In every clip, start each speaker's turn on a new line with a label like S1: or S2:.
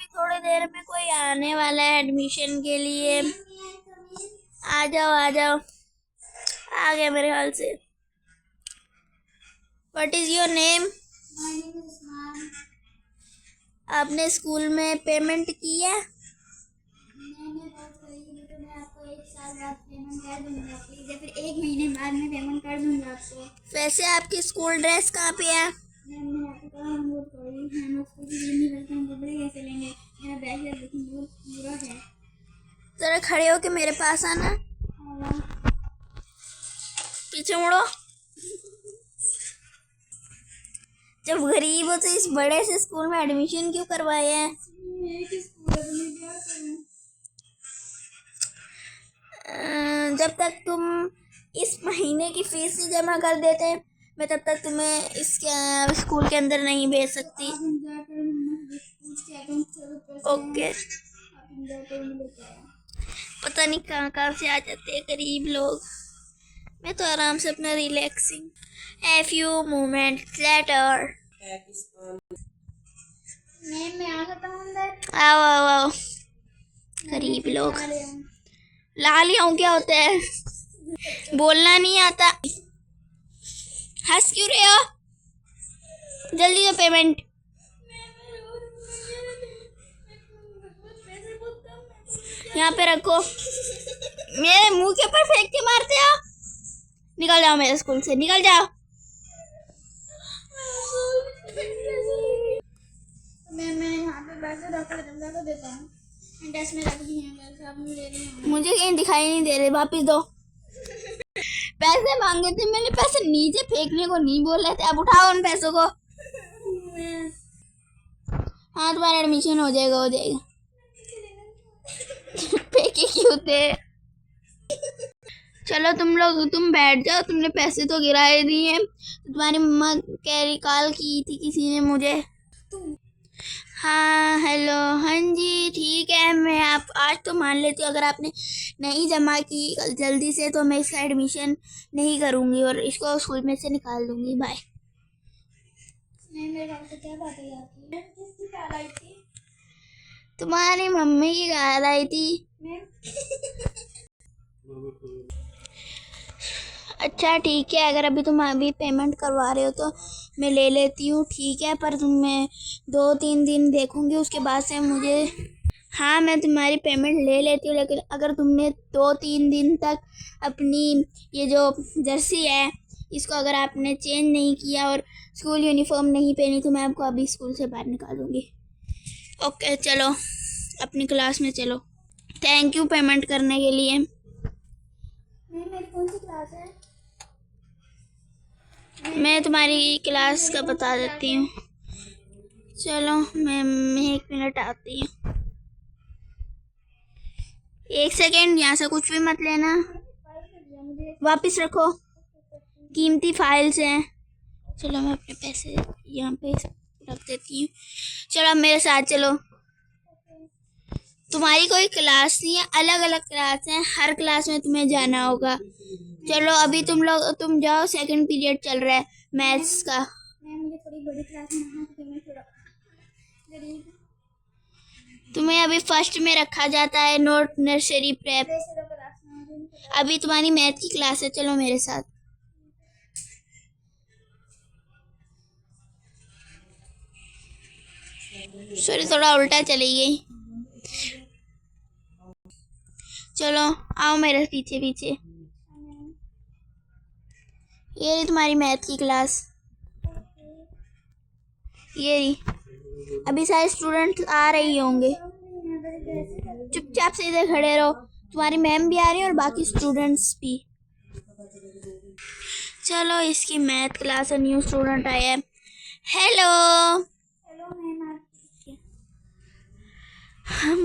S1: अभी थोड़ी देर में कोई आने वाला है एडमिशन के लिए। आ जाओ आ जाओ, आ गया मेरे ख्याल से। What is your name? आपने स्कूल में पेमेंट की है?
S2: मैंने बहुत करी थी, तो मैं आपको 1 साल बाद पेमेंट कर दूंगा प्लीज, या फिर 1 महीने बाद में पेमेंट कर दूंगा आपको।
S1: वैसे आपकी स्कूल ड्रेस कहाँ पे है?
S2: मैंने आपको कहा हम बहुत करी हैं, हम स्कूल की नहीं करते, हम कपड़े कैसे लेंगे? मेरा बैग है लेकिन बहुत पूरा है।
S1: जरा खड़े होके मेरे पास आना। पीछे मुड़ो। जब गरीब हो तो इस बड़े से स्कूल में एडमिशन क्यों करवाया है? जब तक तुम इस महीने की फीस नहीं जमा कर देते, मैं तब तक तुम्हें इस स्कूल के अंदर नहीं भेज सकती। ओके। पता नहीं कहाँ कहाँ से आ जाते हैं गरीब लोग। मैं तो आराम से अपना relaxing. A few moments later.
S2: मैं आ सकता हूँ अंदर?
S1: आओ आओ आओ, गरीब लोग। ला लिया हूँ, क्या होता है? बोलना नहीं आता। हंस क्यों रहे हो? जल्दी दो पेमेंट। यहाँ पे रखो। मेरे मुंह के ऊपर फेंक के मारते हो? निकल जाओ मेरे स्कूल से, निकल जाओ।
S2: मैं यहाँ पे पैसे रख देता हूँ, डेस्क में रख दिए हैं पैसे, अब मैं ले रही हूँ।
S1: मुझे कहीं दिखाई नहीं दे रहे, वापिस दो। पैसे मांगे थे मैंने, पैसे नीचे फेंकने को नहीं बोले थे। अब उठाओ उन पैसों को। हाँ, तुम्हारा एडमिशन हो जाएगा, हो जाएगा। फेंके क्यों थे? चलो तुम बैठ जाओ, तुमने पैसे तो गिराए दिए। तुम्हारी मम्मा कैरी कॉल की थी किसी ने मुझे। हाँ हेलो, हाँ जी ठीक है, मैं आप आज तो मान लेती हूँ अगर आपने नहीं जमा की जल्दी से तो मैं इसका एडमिशन नहीं करूँगी और इसको स्कूल में से निकाल दूँगी। बाय।
S2: मेरे घर से क्या बात है आपकी? किसकी कॉल आई थी?
S1: तुम्हारी मम्मी की कॉल आई थी। अच्छा ठीक है, अगर अभी तुम अभी पेमेंट करवा रहे हो तो मैं ले लेती हूँ, ठीक है। पर मैं 2-3 दिन देखूँगी, उसके बाद से मुझे। हाँ मैं तुम्हारी पेमेंट ले लेती हूँ, लेकिन अगर तुमने 2-3 दिन तक अपनी ये जो जर्सी है इसको अगर आपने चेंज नहीं किया और स्कूल यूनिफॉर्म नहीं पहनी तो मैं आपको अभी स्कूल से बाहर निकाल दूँगी। ओके चलो अपनी क्लास में चलो। थैंक यू पेमेंट करने के लिए।
S2: मेरी कौन सी क्लास है?
S1: मैं तुम्हारी क्लास का बता देती हूँ। चलो मैं 1 मिनट आती हूँ। 1 सेकेंड, यहाँ से कुछ भी मत लेना, वापस रखो, कीमती फाइल्स हैं। चलो मैं अपने पैसे यहाँ पे रख देती हूँ। चलो अब मेरे साथ चलो। तुम्हारी कोई क्लास नहीं है, अलग अलग क्लास हैं, हर क्लास में तुम्हें जाना होगा। चलो अभी तुम जाओ, सेकंड पीरियड चल रहा है मैथ्स का।
S2: मुझे थोड़ी बड़ी क्लास में थोड़ा गरीब।
S1: तुम्हें अभी फर्स्ट में रखा जाता है, नोट नर्सरी प्रेप। अभी तुम्हारी मैथ की क्लास है, चलो मेरे साथ। सॉरी थोड़ा उल्टा चली गई। चलो आओ मेरे पीछे पीछे। ये रही तुम्हारी मैथ की क्लास, ये रही। अभी सारे स्टूडेंट्स आ रही होंगे, चुपचाप से इधर खड़े रहो। तुम्हारी मैम भी आ रही है और बाकी स्टूडेंट्स भी। चलो इसकी मैथ क्लास है, न्यू स्टूडेंट आया है। Hello
S2: ma'am.
S1: हम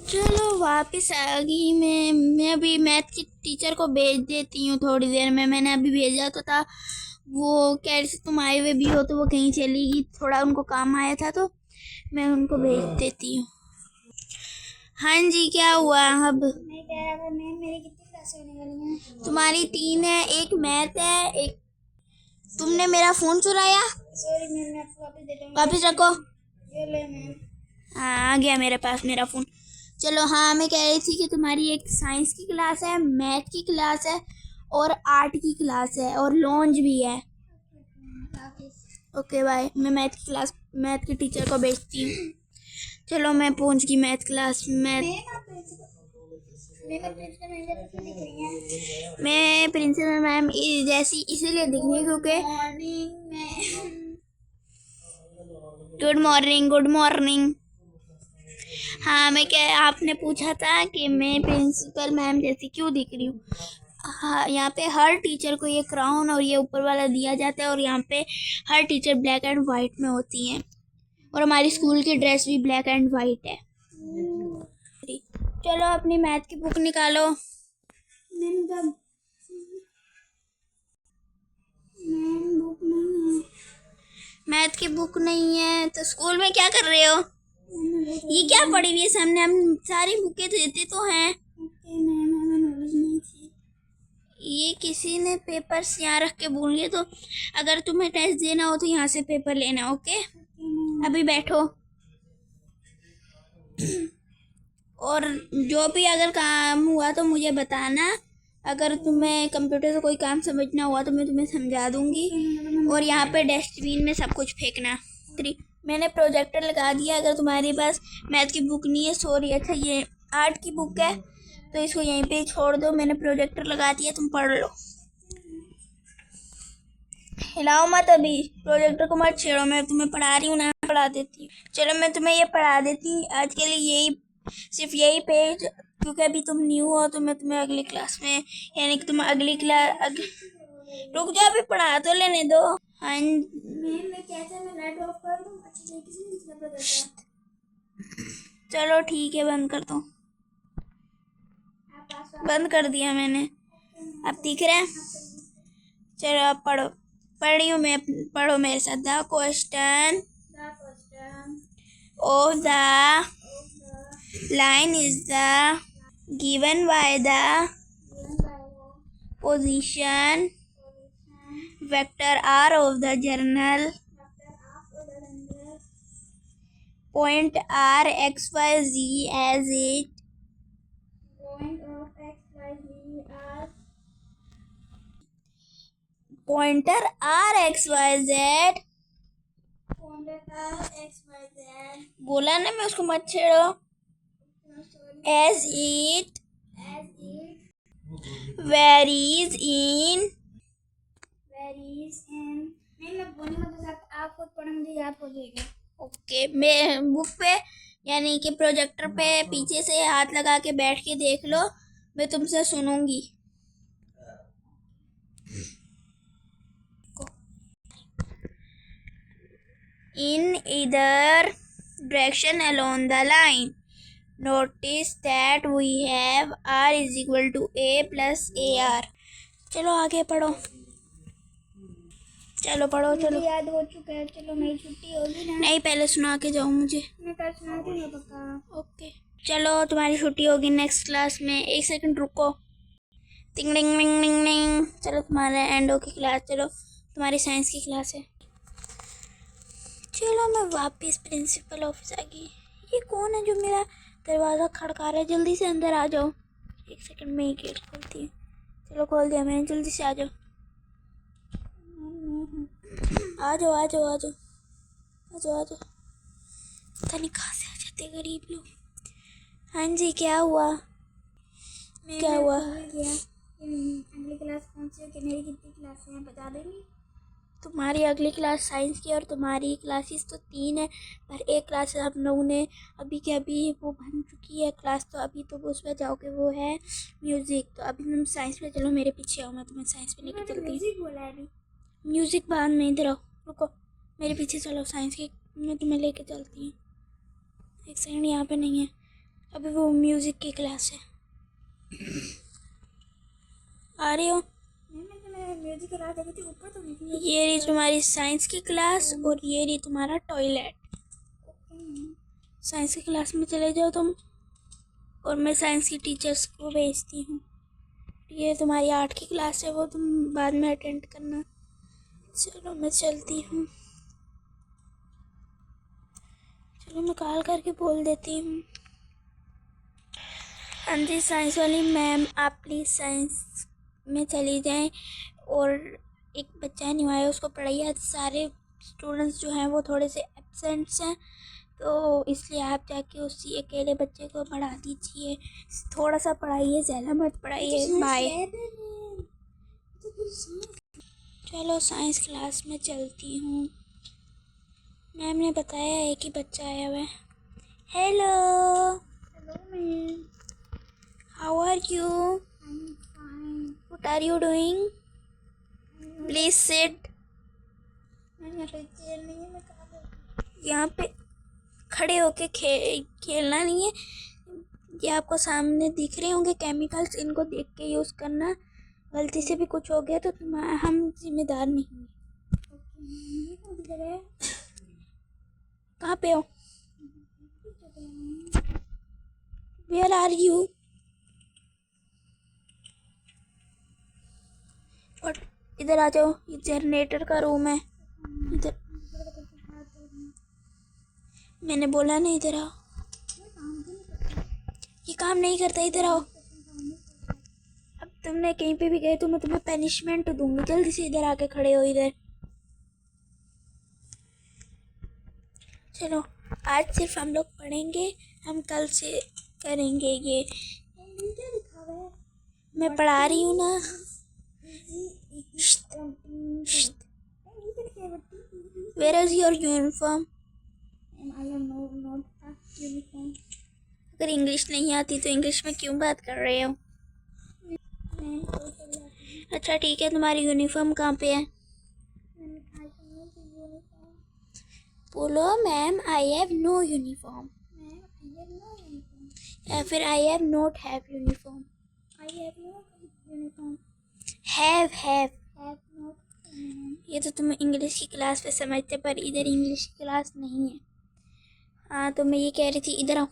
S1: चलो वापस आ गई। मैं अभी मैथ की टीचर को भेज देती हूँ थोड़ी देर में। मैंने अभी भेजा तो था, वो कह रही थी तुम आए हुए भी हो तो वो कहीं चली गई, थोड़ा उनको काम आया था तो मैं उनको भेज देती हूँ। हाँ जी क्या हुआ? अब
S2: मैं कह रहा था मैम मेरी कितनी क्लास होने वाली हैं?
S1: तुम्हारी 3 है, एक मैथ है, एक। तुमने मेरा फोन चुराया।
S2: सॉरी मैम, मैं आपको वापस दे दूँगी।
S1: वापस रखो।
S2: ये ले मैम।
S1: हाँ, आ गया मेरे पास मेरा फ़ोन। चलो, हाँ, मैं कह रही थी कि तुम्हारी एक साइंस की क्लास है, मैथ की क्लास है और आर्ट की क्लास है और लॉन्च भी है। Okay bye. मैं मैथ की टीचर को भेजती हूँ। चलो, मैं पहुँच गई मैथ क्लास। मैं प्रिंसिपल मैम जैसी इसीलिए दिख रही क्योंकि गुड मॉर्निंग। हाँ, मैं क्या आपने पूछा था कि मैं प्रिंसिपल मैम जैसी क्यों दिख रही हूँ। हाँ, यहाँ पे हर टीचर को ये क्राउन और ये ऊपर वाला दिया जाता है और यहाँ पे हर टीचर ब्लैक एंड वाइट में होती हैं और हमारी स्कूल की ड्रेस भी ब्लैक एंड वाइट है। चलो, अपनी मैथ की बुक निकालो। मैथ की बुक नहीं है तो स्कूल में क्या कर रहे हो? ये क्या पड़ी हुई है सामने? हम सारी बुकें देते तो हैं। ये किसी ने पेपर्स यहाँ रख के भूल गए, तो अगर तुम्हें टेस्ट देना हो तो यहाँ से पेपर लेना। ओके, अभी बैठो। और जो भी अगर काम हुआ तो मुझे बताना। अगर तुम्हें कंप्यूटर से कोई काम समझना हुआ तो मैं तुम्हें समझा दूंगी। और यहाँ पे डस्टबिन में सब कुछ फेंकना। मैंने प्रोजेक्टर लगा दिया। अगर तुम्हारे पास मैथ की बुक नहीं है, सॉरी, अच्छा ये आर्ट की बुक है तो इसको यहीं पे छोड़ दो। मैंने प्रोजेक्टर लगा दिया, तुम पढ़ लो। हिलाओ मत, अभी प्रोजेक्टर को मत छेड़ो। मैं तुम्हें पढ़ा रही हूँ ना, पढ़ा देती हूँ। चलो, मैं तुम्हें ये पढ़ा देती हूँ आज के लिए, सिर्फ यही पेज, क्योंकि अभी तुम न्यू हो तो मैं तुम्हें अगली क्लास में, यानी कि तुम अगली क्लास रुक जाओ, अभी पढ़ा तो लेने दो। हाँ, चलो ठीक है, बंद कर दो। बंद कर दिया मैंने, अब दिख रहा है। चलो, अब पढ़ो। पढ़ रही हूँ मैं, पढ़ो मेरे साथ। The question of the line is the given by the position vector r of the journal point r x y z as it pointer r x y z बोला ना, मैं उसको मत छेड़ो। as it varies in
S2: मैं बोलूंगा तो आप खुद पढ़ो, मुझे याद हो जाएगा।
S1: ओके, मैं बुक पे यानी कि प्रोजेक्टर पे पीछे से हाथ लगा के बैठ के देख लो, मैं तुमसे सुनूंगी। In either direction along the line, notice that we have r is equal to a plus ar। चलो आगे पढ़ो। चलो पढ़ो, चलो।
S2: याद हो चुका है। चलो, मेरी छुट्टी होगी ना।
S1: नहीं, पहले सुना के जाओ मुझे।
S2: मैं कल सुना दूंगा पक्का।
S1: ओके, चलो, तुम्हारी छुट्टी होगी नेक्स्ट क्लास में। 1 सेकंड रुको। टिंग टिंग टिंग टिंग टिंग। चलो, तुम्हारा एंडो की क्लास, चलो तुम्हारी साइंस की क्लास है। चलो, मैं वापस प्रिंसिपल ऑफिस आ गई। ये कौन है जो मेरा दरवाज़ा खड़का रहा है? जल्दी से अंदर आ जाओ। 1 सेकंड में ही गेट खोलती हूँ। चलो, खोल दिया मैंने, जल्दी से आ जाओ। आ जाओ आ जाओ आ जाओ आ जाओ आ जाओ। पता नहीं कहाँ से आ जाते गरीब लोग। हाँ जी, क्या हुआ? क्या हुआ?
S2: अगली क्लास कौन सी है? मेरी कितनी क्लासें हैं बता देंगी?
S1: तुम्हारी अगली क्लास साइंस की और तुम्हारी क्लासेस तो 3 है, पर एक क्लास हम लोगों ने अभी के अभी वो बन चुकी है क्लास, तो अभी तो उस पर जाओगे, वो है म्यूज़िक। तो अभी तुम साइंस में चलो, मेरे पीछे आओ, मैं तुम्हें साइंस में लेकर चलती हूँ।
S2: म्यूजिक बोला है अभी।
S1: म्यूज़िक बाद में, इधर आओ, रुको, मेरे पीछे चलो, साइंस की मैं तुम्हें लेके चलती हूँ। 1 सेकंड, यहाँ पे नहीं है, अभी वो म्यूज़िक की क्लास है। आ रही हो?
S2: म्यूजिक क्लास देखी थी ऊपर तो नहीं।
S1: ये रही तुम्हारी साइंस की क्लास और ये रही तुम्हारा टॉयलेट। साइंस की क्लास में चले जाओ तुम, और मैं साइंस की टीचर्स को भेजती हूँ। ये तुम्हारी आर्ट की क्लास है, वो तुम बाद में अटेंड करना। चलो, मैं चलती हूँ। चलो मैं कॉल करके बोल देती हूँ। हाँ जी साइंस वाली मैम, आप प्लीज़ साइंस में चली जाएं और एक बच्चा नहीं आया उसको पढ़ाइए। सारे स्टूडेंट्स जो हैं वो थोड़े से एब्सेंट्स हैं, तो इसलिए आप जाके उसी अकेले बच्चे को पढ़ा दीजिए। थोड़ा सा पढ़ाइए, ज़्यादा मत पढ़ाइए। बाय। चलो साइंस क्लास में चलती हूँ। मैम ने बताया है कि बच्चा आया हुआ है। Hello.
S2: Hello ma'am.
S1: How are you?
S2: I am fine.
S1: What are you doing? Please sit.
S2: Ma'am यहाँ पे चेयर नहीं है, मैं कहाँ बैठूँ?
S1: यहाँ पे खड़े होके खेलना नहीं है। ये आपको सामने दिख रहे होंगे केमिकल्स, इनको देख के यूज़ करना। गलती से भी कुछ हो गया तो हम जिम्मेदार नहीं होंगे।
S2: ये कौन सी जगह है?
S1: कहाँ पे हो? Where are you? और इधर आ जाओ, ये जनरेटर का रूम है। इधर मैंने बोला नहीं, इधर आओ। ये काम नहीं करता, इधर आओ। अब तुमने कहीं पे भी गए तो मैं तुम्हें पनिशमेंट दूंगी। जल्दी से इधर आके खड़े हो इधर। चलो आज सिर्फ हम लोग पढ़ेंगे, हम कल से करेंगे ये।
S2: क्या लिखा हुआ है?
S1: मैं पढ़ा रही हूँ ना। Where is your uniform?
S2: I have not a uniform.
S1: अगर इंग्लिश नहीं आती तो इंग्लिश में क्यों बात कर रहे हो? अच्छा ठीक है, तुम्हारी यूनिफॉर्म कहाँ पे है? बोलो ma'am I have no uniform, या फिर I have not have uniform. Have ये तो तुम इंग्लिश की क्लास पे समझते, पर इधर इंग्लिश की क्लास नहीं है। हाँ तो मैं ये कह रही थी, इधर आओ।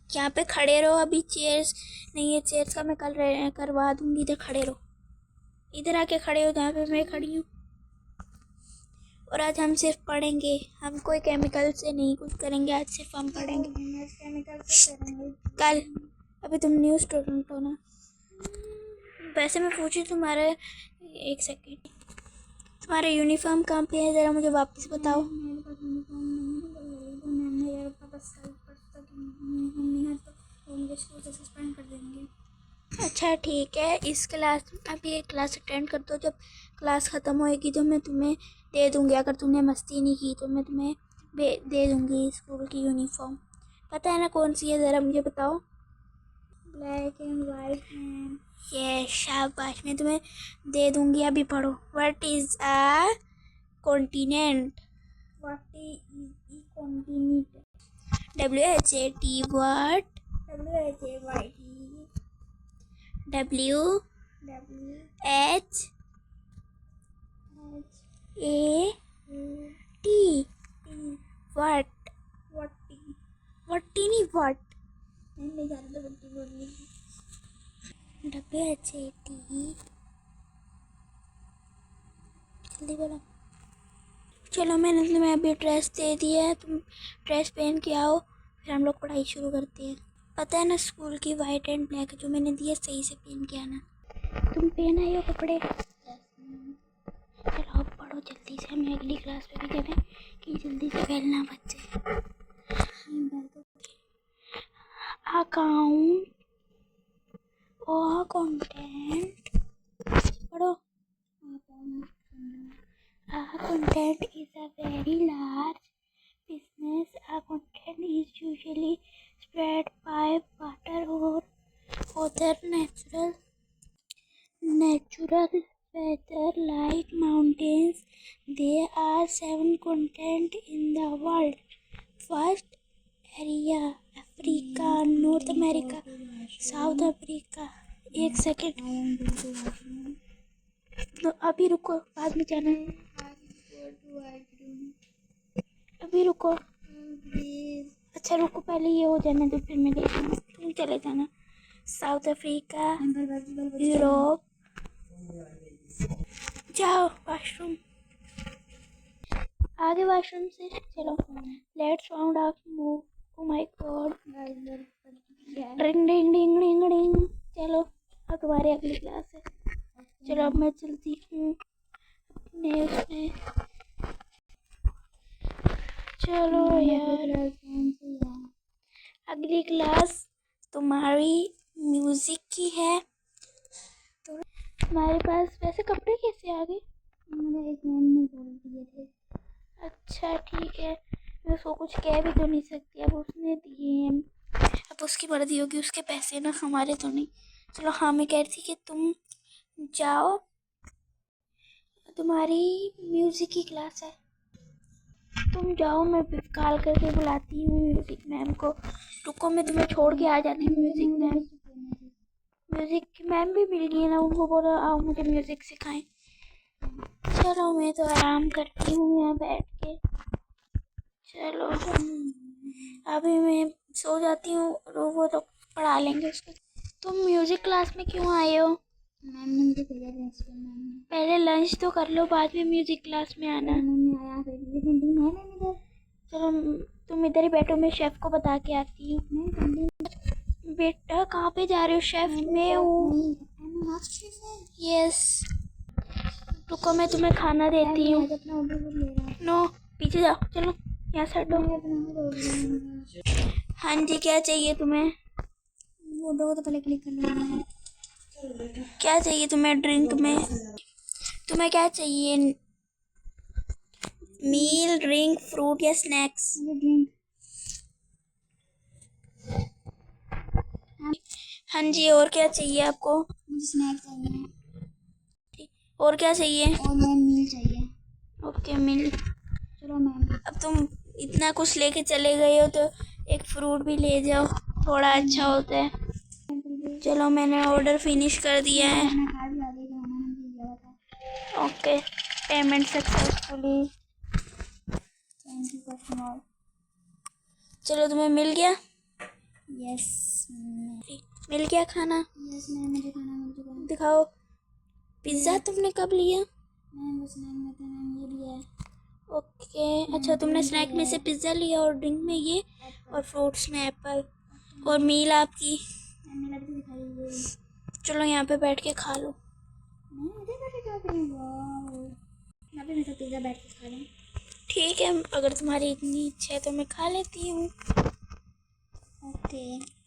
S1: यहाँ पे खड़े रहो, अभी चेयर्स नहीं है, चेयर्स का मैं कल करवा दूंगी। इधर खड़े रहो, इधर आके खड़े हो जहाँ पे मैं खड़ी हूँ। और आज हम सिर्फ पढ़ेंगे, हम कोई केमिकल से नहीं कुछ करेंगे। आज सिर्फ हम पढ़ेंगे।
S2: केमिकल से करेंगे
S1: कल, अभी तुम न्यू स्टूडेंट हो ना। वैसे मैं पूछी तुम्हारे, एक सेकेंड, तुम्हारा यूनिफॉर्म कहाँ पे है, ज़रा मुझे वापस बताओ।
S2: मेरे पास यूनिफॉर्म नहीं है, मैम ने वापस कल परसों तक यूनिफॉर्म नहीं है तो वो मुझे स्कूल से सस्पेंड कर देंगे।
S1: अच्छा ठीक है, इस क्लास अभी एक क्लास अटेंड कर दो, जब क्लास ख़त्म होएगी तो मैं तुम्हें दे दूँगी। अगर तुमने मस्ती नहीं की तो मैं तुम्हें दे दूँगी स्कूल की यूनिफॉर्म। पता है ना कौन सी है, ज़रा मुझे बताओ।
S2: Black and white ma'am.
S1: ये शाबाश, मैं तुम्हें दे दूँगी। अभी पढ़ो। What is a continent?
S2: What is E continent?
S1: WHAT what?
S2: WHAYT
S1: WHAT what? What नहीं what?
S2: नहीं जानते बच्ची बोलने की।
S1: WHAT, जल्दी बोलो। चलो मैंने तुम्हें अभी ड्रेस दे दिया है, तुम ड्रेस पहन के आओ, फिर हम लोग पढ़ाई शुरू करते हैं। पता है ना स्कूल की वाइट एंड ब्लैक जो मैंने दिया, सही से पहन के आना। तुम पहन आए हो कपड़े? चलो अब पढ़ो जल्दी से, हमें अगली क्लास में भी करें कि जल्दी से फैलना बच्चे। अकाउंट और कंटेंट पढ़ो। A content is a very large business. A content is usually spread by water or other natural weather like mountains. There are 7 continents in the world. First area Africa, North America, South Africa. एक second, तो अभी रुको, बाद में जाना। अभी रुको, अच्छा रुको, पहले ये हो जाने दो, फिर मैं देखूँगा। तुम चले जाना। साउथ अफ्रीका, यूरोप, जाओ वॉशरूम। आगे वॉशरूम से। चलो let's found off move. Oh my god, ring ding ding ding ding. चलो अब तुम्हारी अगली क्लास है। चलो अब मैं चलती हूँ अपने उसमें। चलो यार, अगली क्लास तुम्हारी म्यूजिक की है। तो तुम्हारे पास वैसे कपड़े कैसे आ गए?
S2: मुझे एक मैम ने बोल दिए थे।
S1: अच्छा ठीक है, मैं उसको कुछ कह भी तो नहीं सकती, अब उसने दिए हैं, अब उसकी मर्जी होगी, उसके पैसे ना, हमारे तो नहीं। चलो हाँ, मैं कह रही थी कि तुम जाओ, तुम्हारी म्यूजिक की क्लास है, तुम जाओ। मैं कॉल करके बुलाती हूँ म्यूजिक मैम को। रुको मैं तुम्हें छोड़ के आ जाती हूँ म्यूजिक मैम। म्यूजिक की मैम भी मिल गई ना, उनको बोलो आओ मुझे म्यूजिक सिखाएं। चलो मैं तो आराम करती हूँ यहाँ बैठ के। चलो अभी मैं सो जाती हूँ और वो तो पढ़ा लेंगे उसको। तुम म्यूजिक क्लास में क्यों आए हो?
S2: मैम ने मुझे भेजा प्रिंसिपल मैम ने।
S1: पहले लंच तो कर लो, बाद में म्यूजिक क्लास में आना।
S2: मैं आया फिर कैंटीन है मैम इधर।
S1: चलो तुम इधर ही बैठो, मैं शेफ को बता के आती हूँ।
S2: Ma'am canteen.
S1: बेटा कहाँ पे जा रहे हो? शेफ मैं हूँ। यस, रुको मैं तुम्हें खाना देती हूँ।
S2: अपना ऑर्डर बुक ले रहा हूँ।
S1: नो पीछे जाओ, चलो यहाँ से हटो। हाँ जी, क्या चाहिए तुम्हें?
S2: ऑर्डर को तो पहले क्लिक कर लेना है।
S1: क्या चाहिए तुम्हें? ड्रिंक में तुम्हें क्या चाहिए? मील, ड्रिंक, फ्रूट या स्नैक्स?
S2: मुझे ड्रिंक।
S1: हाँ जी, और क्या चाहिए आपको?
S2: मुझे स्नैक चाहिए।
S1: और क्या चाहिए?
S2: और मैम मील चाहिए।
S1: ओके मिल।
S2: चलो मैम।
S1: अब तुम इतना कुछ लेके चले गए हो तो एक फ्रूट भी ले जाओ, थोड़ा अच्छा होता है। चलो मैंने ऑर्डर फिनिश कर दिया है। Okay, payment successfully.
S2: Thank you customer.
S1: चलो तुम्हें मिल गया?
S2: यस
S1: मिल गया खाना?
S2: यस मैम, मुझे खाना मिल चुका है।
S1: दिखाओ। पिज्ज़ा तुमने कब लिया?
S2: मैम स्नैक में तो मैम ये भी है।
S1: ओके अच्छा, तुमने स्नैक में से पिज़्ज़ा लिया और ड्रिंक में ये और फ्रूट्स में एप्पल और मील आपकी।
S2: मैम लड़की दिखाई दे।
S1: चलो यहाँ पे बैठ के खा लो।
S2: मैम मुझे बैठ के क्या करें? वाओ, यहाँ पे मैं तो पिज़्ज़ा बैठ के खा रही हूँ।
S1: ठीक है, अगर तुम्हारी इतनी इच्छा है तो मैं खा लेती हूँ।
S2: ओके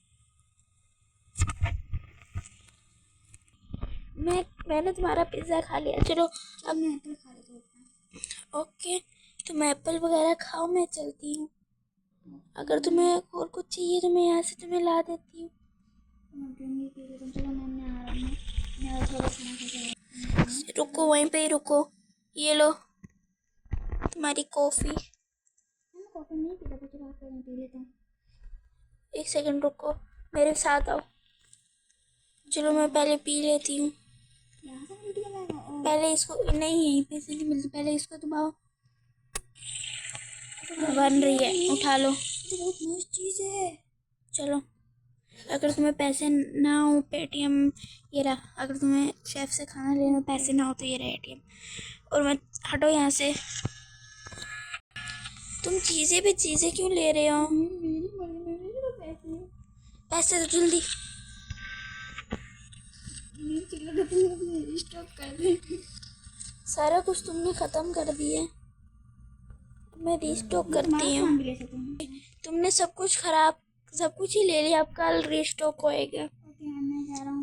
S1: मैंने तुम्हारा पिज़्ज़ा खा लिया। चलो
S2: अब मैं एप्पल खा लेती हूँ।
S1: ओके, तुम एप्पल वगैरह खाओ, मैं चलती हूँ। अगर तुम्हें और कुछ चाहिए तो मैं यहाँ से तुम्हें ला देती हूँ।
S2: चलो मैम मैं आ रहा हूँ। मैं थोड़ा खाना खा के
S1: रुको, वहीं पे ही रुको, ये लो तुम्हारी कॉफ़ी।
S2: मैं कॉफ़ी नहीं पीता तो चलो आपको पी लेता हूँ।
S1: एक सेकंड रुको, मेरे साथ आओ। चलो मैं पहले पी लेती हूँ।
S2: यहाँ से मिलती है मैम?
S1: पहले इसको, नहीं यहीं पे से नहीं मिलती, पहले इसको दबाओ। बन रही है, उठा लो।
S2: तो बहुत मस्त चीज़ है।
S1: चलो अगर तुम्हें पैसे ना हो, पेटीएम ये रहा। अगर तुम्हें शेफ से खाना लेना पैसे ना हो तो ये रहा एटीएम। और मैं हटो यहाँ से। तुम चीज़ें पे चीज़ें क्यों ले रहे हो? पैसे तो जल्दी
S2: स्टॉप कर दे।
S1: सारा कुछ तुमने ख़त्म कर दिया। मैं रीस्टॉक करती हूँ। तुमने सब कुछ ही ले लिया, अब कल रीस्टॉक होएगा।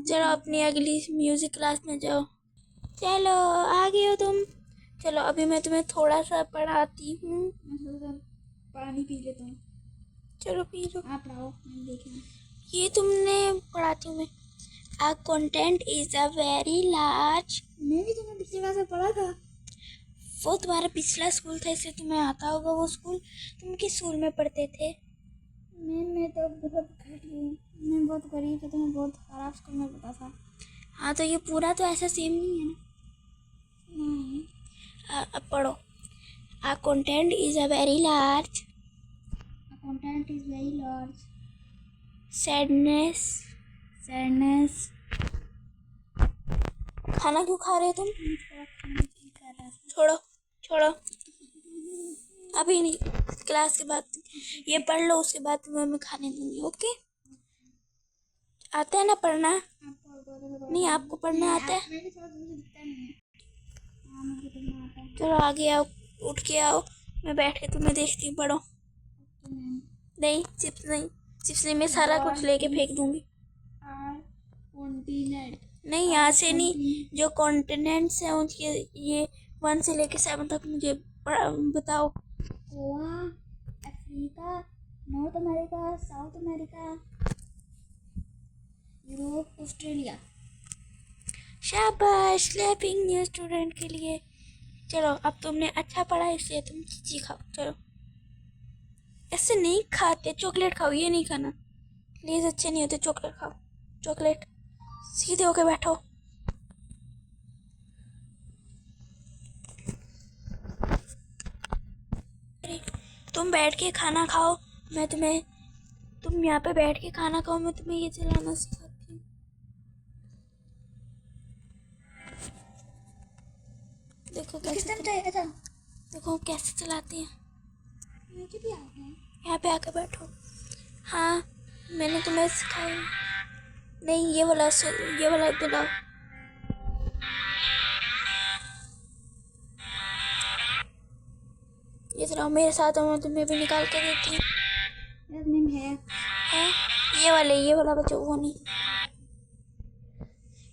S1: चलो अपनी अगली म्यूज़िक क्लास में जाओ। चलो आ गए हो तुम। चलो अभी मैं तुम्हें थोड़ा सा पढ़ाती हूँ।
S2: पानी पी लेता हूँ।
S1: चलो पी लो।
S2: आप पढ़ाओ, मैं देखना।
S1: ये तुमने पढ़ाती हूँ मैं। A content is a very large।
S2: मैं भी तुम्हें पिछली बार से पढ़ा था।
S1: वो तुम्हारा पिछला स्कूल था इसलिए तुम्हें आता होगा वो स्कूल। तुम किस स्कूल में पढ़ते थे?
S2: मैं तो बहुत घटिया हूँ। मैं बहुत गरीब था तो मैं बहुत ख़राब स्कूल में पढ़ता था।
S1: हाँ तो ये पूरा तो ऐसा सेम नहीं है ना।
S2: नहीं,
S1: अब पढ़ो। A content is a very large।
S2: A content is very large।
S1: Sadness। खाना क्यों खा रहे हो तुम? छोड़ो छोड़ो। अभी नहीं, क्लास के बाद ये पढ़ लो, उसके बाद तुम्हें मैं खाने दूंगी। ओके, आता है ना पढ़ना? नहीं, आपको पढ़ना आता है?
S2: मैंने थोड़ा मुझे दिखता नहीं है। हाँ मुझे पढ़ना आता है।
S1: चलो आगे आओ, उठ के आओ, मैं बैठ के तुम्हें देखती हूँ, पढ़ो। नहीं चिप्स नहीं, चिप्स नहीं, मैं सारा कुछ लेके फेंक दूंगी। नहीं, यहाँ से नहीं, जो कॉन्टिनेंट्स हैं उनके ये 1 से लेके 7 तक मुझे बताओ।
S2: Goa, Africa, north America, south America, Europe, Australia.
S1: शाबाश, क्लैपिंग न्यू स्टूडेंट के लिए। चलो अब तुमने अच्छा पढ़ा, इसलिए तुम चीची खाओ। चलो, ऐसे नहीं खाते, चॉकलेट खाओ, ये नहीं खाना, प्लीज अच्छे नहीं होते। चॉकलेट खाओ, चॉकलेट। सीधे होके बैठो। तुम बैठ के खाना खाओ, मैं तुम्हें, तुम यहाँ पे बैठ के खाना खाओ, मैं तुम्हें ये चलाना सिखाती हूँ। देखो कैसे देखो कैसे चलाते हैं।
S2: मुझे भी आता है।
S1: यहाँ पे आके बैठो। हाँ, मैंने तुम्हें सिखाया। नहीं, ये वाला दिलाओ। ये चलाओ, मेरे साथ हो, मैं तुम्हें भी निकाल के देती हूँ।
S2: है
S1: ये वाला बच्चा, वो नहीं,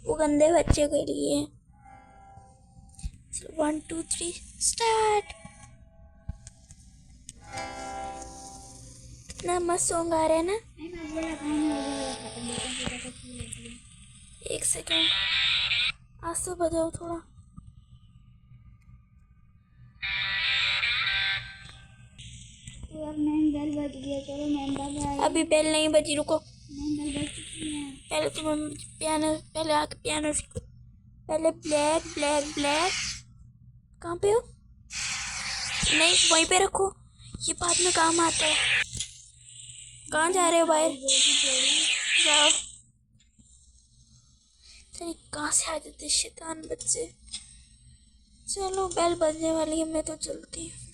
S1: वो गंदे बच्चे के लिए। 1 2 3 स्टार्ट। कितना मस्त सॉन्ग आ रहा है ना। एक सेकेंड, आज तो बजाओ थोड़ा।
S2: तो अब मैम बेल बज गया, चलो मैम बाय।
S1: अभी बेल नहीं बजी, रुको।
S2: मैम बेल बज चुकी है।
S1: पहले तुम पहले आके पियानो सीखो। पहले ब्लैक ब्लैक ब्लैक, कहाँ पे हो? नहीं, वहीं पे रखो, ये बाद में काम आता है। कहाँ जा रहे हो? बाहर जाओ। चलिए, कहाँ से आ जाते शैतान बच्चे। चलो, बेल बजने वाली है, मैं तो चलती हूँ।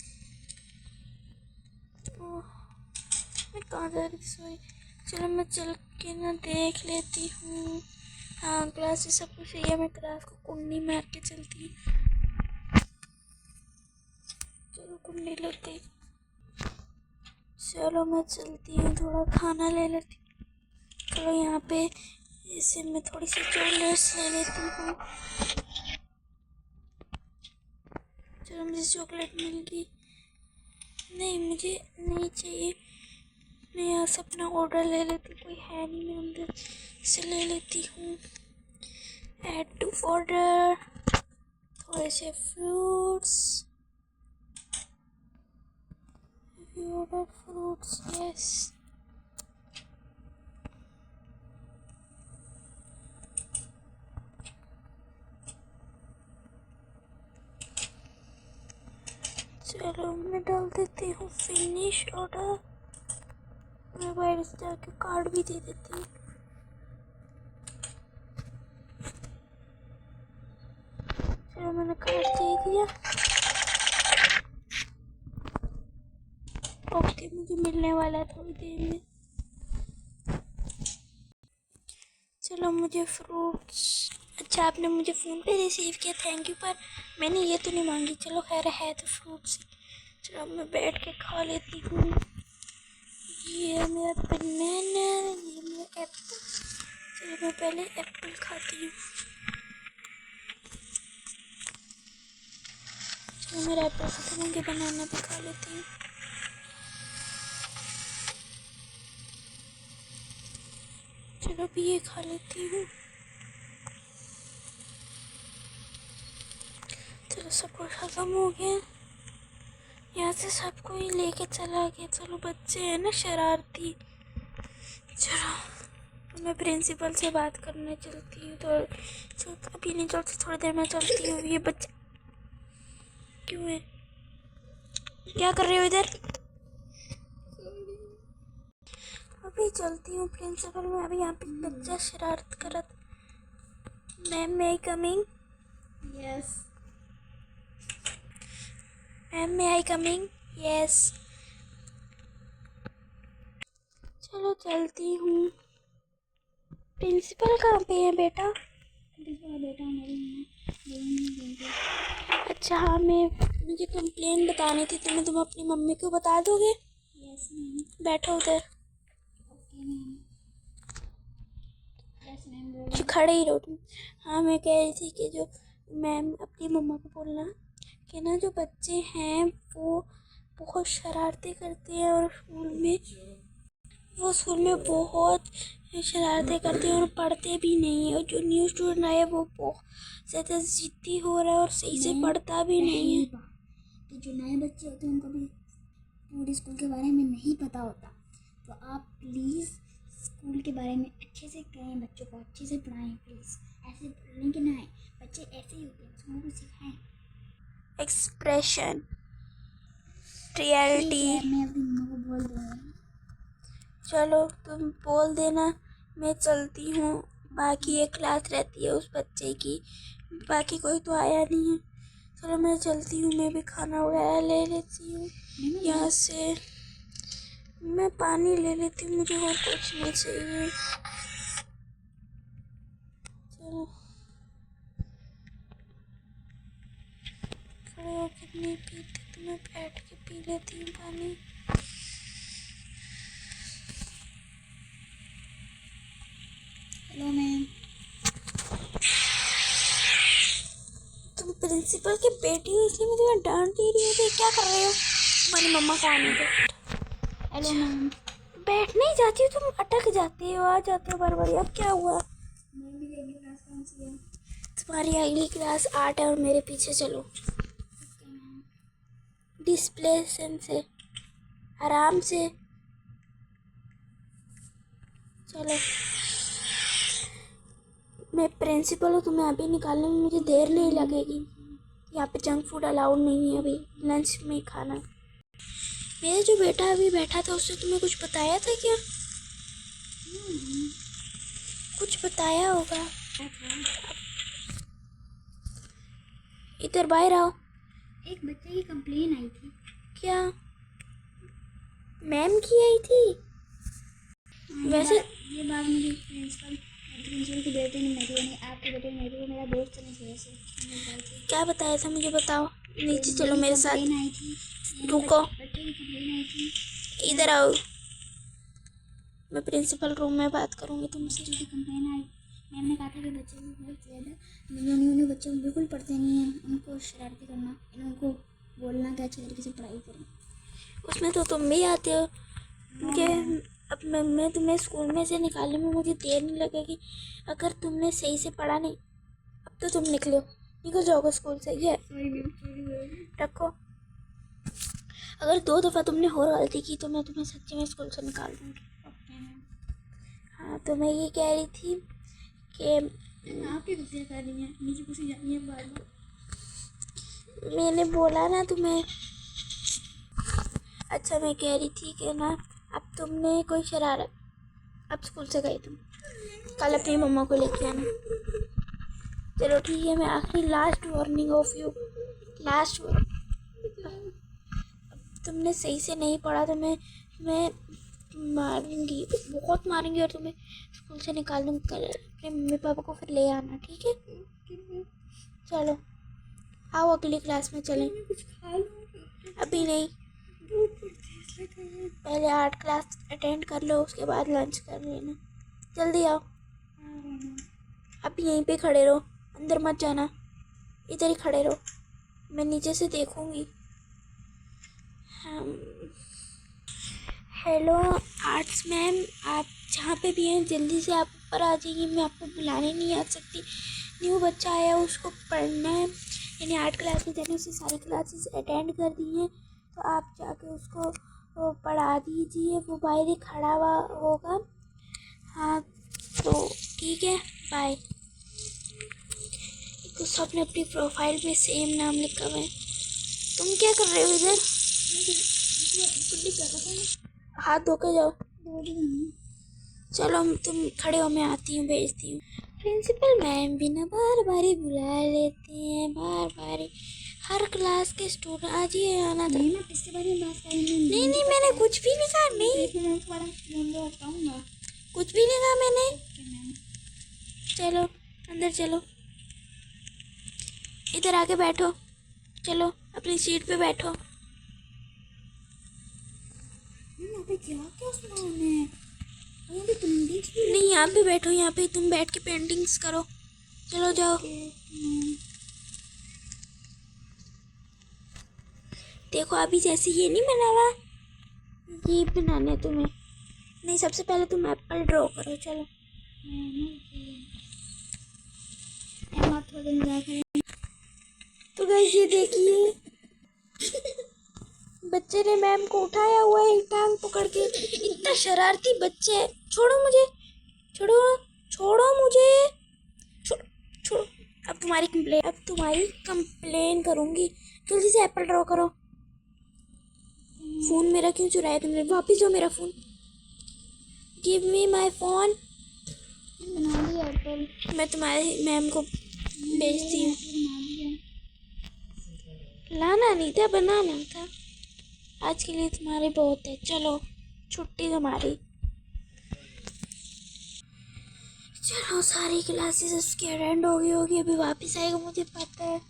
S1: मैं कहाँ जा रही थी? चलो मैं चल के ना देख लेती हूँ। हाँ, क्लास में सब कुछ है, मैं क्लास को कुंडी मार के चलती हूँ। चलो कुंडी लेती, चलो मैं चलती हूँ, थोड़ा खाना ले लेती हूँ। चलो यहाँ पे ऐसे मैं थोड़ी सी चॉकलेट्स ले लेती हूँ। चलो मुझे चॉकलेट मिल गई। नहीं, मुझे नहीं चाहिए, मैं यहाँ से अपना ऑर्डर ले लेती हूँ, कोई है नहीं, मैं अंदर से ले लेती हूँ। ऐड टू ऑर्डर, थोड़े से फ्रूट्स, ऑर्डर फ्रूट्स, यस। चलो मैं डाल देती हूँ फिनिश ऑर्डर। मैं बाहर से जाके कार्ड भी दे देती हूँ। चलो मैंने कार्ड दे दिया। ओके, मुझे मिलने वाला है थोड़ी देर में। चलो मुझे फ्रूट्स, अच्छा आपने मुझे फ़ोन पे रिसीव किया, थैंक यू, पर मैंने ये तो नहीं मांगी। चलो खैर है तो फ्रूट्स। चलो मैं बैठ के खा लेती हूँ। ये मेरा बनाना, ये मेरा एप्पल। चलो मैं पहले एप्पल खाती हूँ। चलो मेरा एप्पल खत्म हो गया, बनाना भी खा लेती हूँ। चलो भी ये खा लेती हूँ। चलो सब कुछ खत्म हो गया, यहाँ से सबको ही लेके चला गया। चलो बच्चे हैं ना शरारती। चलो मैं प्रिंसिपल से बात करने चलती हूँ, तो अभी नहीं चलती, थोड़ी देर में चलती हूँ। ये बच्चे क्यों है, क्या कर रहे हो इधर? अभी चलती हूँ प्रिंसिपल में। अभी यहाँ पे बच्चा शरारत करत। मैम, मैं coming?
S2: Yes
S1: ma'am may I coming? Yes. चलो चलती हूँ। प्रिंसिपल कहाँ पे है बेटा?
S2: बेटा मेरी
S1: अच्छा हाँ, मुझे कंप्लेन बतानी थी, तुम अपनी मम्मी को बता दोगे?
S2: Yes ma'am.
S1: बैठो उधर।
S2: Okay ma'am. Yes ma'am.
S1: जो खड़े ही रहो तुम। हाँ, मैं कह रही थी कि जो मैम अपनी मम्मा को बोलना कि ना जो बच्चे हैं वो बहुत शरारतें करते हैं और स्कूल में बहुत शरारतें करते हैं और पढ़ते भी नहीं है। और जो न्यू स्टूडेंट आया वो बहुत ज़्यादा ज़िद्दी हो रहा है और सही से पढ़ता भी नहीं है।
S2: कि जो नए बच्चे होते हैं उनको भी पूरे स्कूल के बारे में नहीं पता होता, तो आप प्लीज़ स्कूल के बारे में अच्छे से कहें, बच्चों को अच्छे से पढ़ाएं प्लीज़। ऐसे बोलने के ना आए, बच्चे ऐसे ही होते हैं, उसको कुछ सिखाएं।
S1: Expression, reality.
S2: मैं अपनी मम्मा को बोल दूँगी।
S1: चलो तुम बोल देना, मैं चलती हूँ। बाकी एक क्लास रहती है उस बच्चे की, बाकी कोई तो आया नहीं है। चलो मैं चलती हूँ, मैं भी खाना वगैरह ले लेती हूँ यहाँ से। मैं पानी ले लेती हूँ, मुझे और कुछ नहीं चाहिए। चलो खड़े होकर नहीं पीते तो मैं बैठ के पी लेती हूँ पानी।
S2: Hello ma'am.
S1: तुम प्रिंसिपल की बेटी हो इसलिए मैं तुम्हें डांट दे रही हूँ, तो क्या कर रहे हो? तुम्हारी मम्मा को आने दो।
S2: Hello ma'am.
S1: बैठ नहीं जाती हो तुम, अटक जाते हो, आ जाते हो बार बार। अब क्या हुआ?
S2: मेरी अगली क्लास कौन सी है?
S1: तुम्हारी अगली क्लास 8 है और मेरे पीछे चलो।
S2: Okay ma'am.
S1: डिस्प्लेसन से आराम से चलो। मैं प्रिंसिपल हूँ, तुम्हें अभी निकालने में मुझे देर नहीं लगेगी। यहाँ पे जंक फूड अलाउड नहीं है अभी लंच में खाना। मेरा जो बेटा अभी बैठा था उससे तुम्हें कुछ बताया था क्या? कुछ बताया होगा। इधर बाहर आओ।
S2: एक बच्चे की कंप्लेन आई थी।
S1: क्या मैम की आई थी? वैसे
S2: ये बात मुझे प्रिंसिपल के बेटे ने मेरी यानी आपके बेटे ने मेरी, वो मेरा दोस्त ने की वैसे।
S1: क्या बताया था मुझे बताओ। नीचे चलो मेरे साथ।
S2: आई थी।
S1: रुको,
S2: बच्चे की कंप्लेन आई थी।
S1: इधर आओ। मैं प्रिंसिपल रूम में बात करूँगी तुमसे।
S2: बच्चों की कंप्लेन आई। मैम ने कहा था कि बच्चे को बहुत ज़्यादा उन्हें बच्चे बिल्कुल पढ़ते नहीं हैं, उनको शरारती करना, उनको बोलना कि अच्छे तरीके से पढ़ाई करें।
S1: उसमें तो तुम भी आते हो कि अब मैं तुम्हें स्कूल में से निकालने में मुझे देर नहीं लगेगी अगर तुमने सही से पढ़ा नहीं। अब तो तुम निकल जाओगे स्कूल से। ये रखो। अगर 2 दफ़ा तुमने और गलती की तो मैं तुम्हें सच्ची में स्कूल से निकाल दूँगी। हाँ, तो मैं ये कह रही थी कि
S2: आप ही गुस्से कर रही हैं, नीचे घुसी जा रही हैं बार बार।
S1: मैंने बोला ना तुम्हें। अच्छा, मैं कह रही थी कि ना अब तुमने कोई शरारत, अब स्कूल से गए तुम, कल अपनी मम्मा को लेके आना। चलो ठीक है, मैं आखिरी last warning of you, last. तुमने सही से नहीं पढ़ा तो मैं मारूंगी, बहुत मारूंगी और तुम्हें स्कूल से निकाल दूँगी। कल अपने मम्मी पापा को फिर ले आना, ठीक है? चलो आओ अगली क्लास में चलें।
S2: कुछ खा लो।
S1: अभी नहीं, पहले 8 क्लास अटेंड कर लो, उसके बाद लंच कर लेना। जल्दी आओ। अब यहीं पे खड़े रहो, अंदर मत जाना, इधर ही खड़े रहो, मैं नीचे से देखूंगी। हेलो आर्ट्स मैम, आप जहाँ पे भी हैं जल्दी से आप ऊपर आ जाइए, मैं आपको बुलाने नहीं आ सकती। न्यू बच्चा आया, उसको पढ़ना है, यानी 8 क्लास में जाने, उससे सारी क्लासेस अटेंड कर दी हैं, तो आप जाके उसको पढ़ा दीजिए, वो बाहर ही खड़ा हुआ होगा। हाँ तो ठीक है, बाय। तो सबने अपनी प्रोफाइल में सेम नाम लिखा हुआ है। तुम क्या कर रहे हो इधर? हाथ धो के जाओ। चलो तुम खड़े हो, मैं आती हूँ, भेजती हूँ। प्रिंसिपल मैम भी ना बार बार ही बुला लेते हैं, बार बार ही हर क्लास के स्टूडेंट आज ही आना था।
S2: नहीं, मैं पिछले बार में बात कर रही हूँ।
S1: नहीं नहीं, मैंने कुछ भी नहीं कहा। नहीं,
S2: मैं तुम्हारा नंबर बताऊँगा।
S1: कुछ भी नहीं कहा मैंने।
S2: Okay ma'am.
S1: चलो अंदर चलो, इधर आके बैठो। चलो अपनी सीट पे बैठो।
S2: यहाँ पे क्या क्या सामान है? यहाँ पे पेंटिंग्स भी
S1: नहीं, यहाँ पे बैठो, यहाँ पे तुम बैठ के पेंटिंग्स करो। चलो जाओ। देखो अभी जैसे ये नहीं बना रहा, ये बनाना है तुम्हें। नहीं, सबसे पहले तुम एप्पल ड्रॉ करो। चलो
S2: आप थोड़ा दिन जा करें।
S1: तो गाइस ये देखिए, बच्चे ने मैम को उठाया हुआ है टांग पकड़ के। इतना शरारती बच्चे। छोड़ो मुझे, छोड़ो, छोड़ो मुझे, छोड़ो, छोड़ो। अब तुम्हारी कंप्लेन करूंगी। जल्दी से एप्पल ड्रॉ करो। फोन मेरा क्यों चुराया तुमने? वापिस दो मेरा phone. Give me my phone.
S2: बना दिया एप्पल।
S1: मैं तुम्हारे मैम को भेजती हूँ।
S2: बना दिया।
S1: लाना नहीं था, बनाना था। आज के लिए तुम्हारे बहुत है। चलो छुट्टी तुम्हारी। चलो सारी क्लासेस उसकी अटेंड हो गई होगी, अभी वापस आएगा मुझे पता है।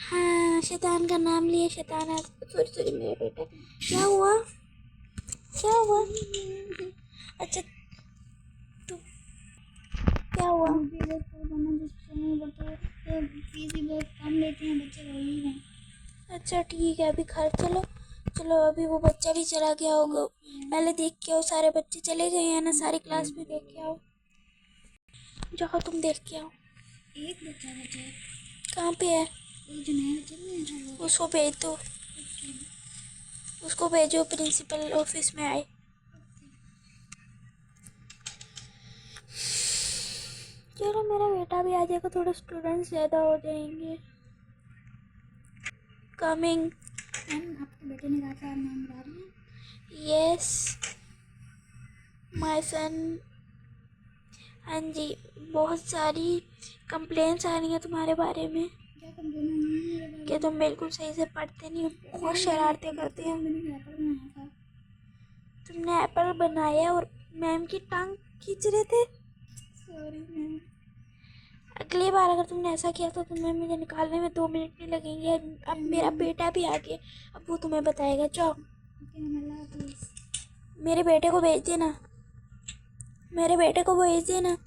S1: हाँ, शैतान का नाम लिया। शैतान आ। सॉरी मेरा बेटा। क्या हुआ, क्या हुआ? अच्छा तू, क्या हुआ?
S2: मुझे इधर स्कूल बनना जिसमें बच्चे फीस भी बहुत कम लेते हैं, बच्चे वही हैं।
S1: अच्छा ठीक है, अभी घर चलो। चलो अभी वो बच्चा भी चला गया होगा, पहले देख के आओ। सारे बच्चे चले गए हैं ना, सारी क्लास में देख के आओ। जाओ तुम देख के आओ।
S2: एक बच्चा बचा है।
S1: कहाँ पे है?
S2: एक जो नया बच्चा नहीं है वो।
S1: उसको भेज दो, उसको भेजो, प्रिंसिपल ऑफिस में आए। चलो मेरा बेटा भी आ जाएगा, थोड़े स्टूडेंट्स ज़्यादा हो जाएंगे। कमिंग।
S2: मैम आपके बेटे ने कहा था मैम बुला रही हैं।
S1: Yes my son. हाँ जी, बहुत सारी कंप्लेंट्स आ रही हैं तुम्हारे बारे में
S2: क्या कंप्लेन है मेरे बारे
S1: कि तुम बिल्कुल सही से पढ़ते नहीं हो, बहुत शरारतें करते हो।
S2: में? मैंने एप्पल बनाया था।
S1: तुमने एप्पल बनाया और मैम की टांग खींच रहे थे।
S2: Sorry ma'am.
S1: अगली बार अगर तुमने ऐसा किया तो तुम्हें मुझे निकालने में 2 मिनट नहीं लगेंगे। अब मेरा बेटा भी आ गया, अब वो तुम्हें बताएगा। जाओ
S2: ओके मैम, अल्लाह हाफिज़।
S1: मेरे बेटे को भेज देना, मेरे बेटे को भेज देना।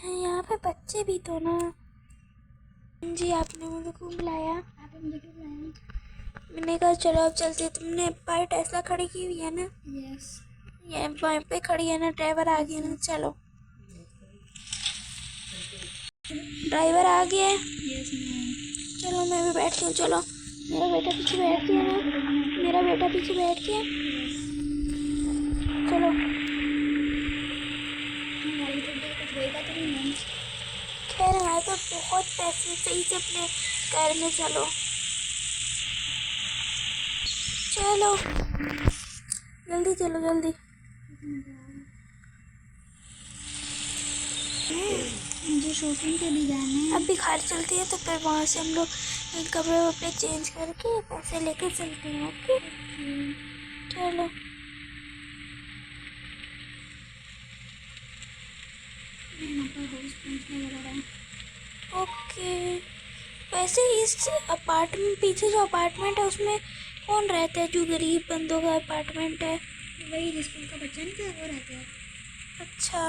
S1: यहाँ पे बच्चे भी तो ना। जी आपने मुझे क्यों बुलाया?
S2: आपने मुझे क्यों बुलाया?
S1: मैंने कहा चलो अब चलते। तुमने बाहर टेस्ला खड़ी की हुई है ना?
S2: यस।
S1: ये वहाँ पे खड़ी है ना, ड्राइवर आ गया ना। चलो ड्राइवर आ गया है।
S2: Yes ma'am.
S1: चलो मैं भी बैठती हूँ। चलो मेरा बेटा पीछे बैठ गया ना, मेरा बेटा पीछे बैठ गया। चलो
S2: हमारी तो कुछ होएगा तो नहीं मैम।
S1: खैर हमारे तो बहुत पैसे, सही से अपने घर में चलो। चलो जल्दी चलो, जल्दी।
S2: मुझे शॉपिंग के लिए जाना है।
S1: अभी घर चलते हैं तो फिर वहाँ से हम लोग कपड़े वपड़े चेंज करके पैसे लेके चलते हैं। ओके चलो। ओके वैसे इस अपार्टमेंट, पीछे जो अपार्टमेंट है उसमें कौन रहता है? जो गरीब बंदों का अपार्टमेंट है।
S2: वही स्कूल का बच्चा नहीं था वो रहता है।
S1: अच्छा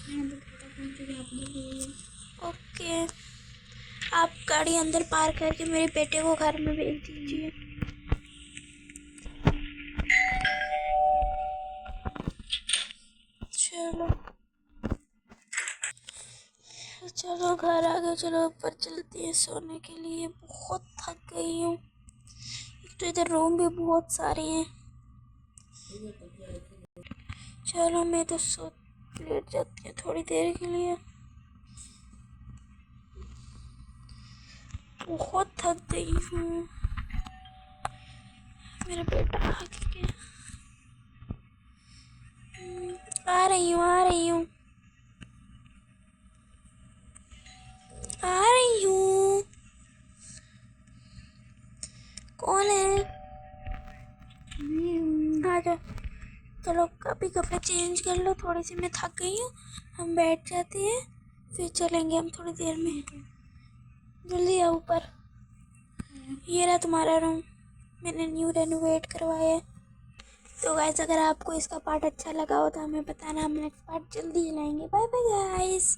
S2: मैंने तो पता कौन सी आप लोग गई है।
S1: ओके, आप गाड़ी अंदर पार्क करके मेरे बेटे को घर में भेज दीजिए। चलो चलो घर आ गए। चलो ऊपर चलते हैं सोने के लिए, बहुत थक गई हूँ। एक तो इधर रूम भी बहुत सारे हैं। चलो मैं तो सो लेट जाती हूँ थोड़ी देर के लिए, बहुत थक गई हूँ। मेरा बेटा आ गया। आ रही हूँ, आ रही हूँ, आ आ जा। चलो कभी कपड़े चेंज कर लो, थोड़ी सी मैं थक गई हूँ, हम बैठ जाते हैं, फिर चलेंगे हम थोड़ी देर में। जल्दी आओ ऊपर। ये रहा तुम्हारा रूम, मैंने न्यू रेनोवेट करवाया है। तो गाइस अगर आपको इसका पार्ट अच्छा लगा हो तो हमें बताना, हम नेक्स्ट पार्ट जल्दी ही लाएंगे। Bye bye guys.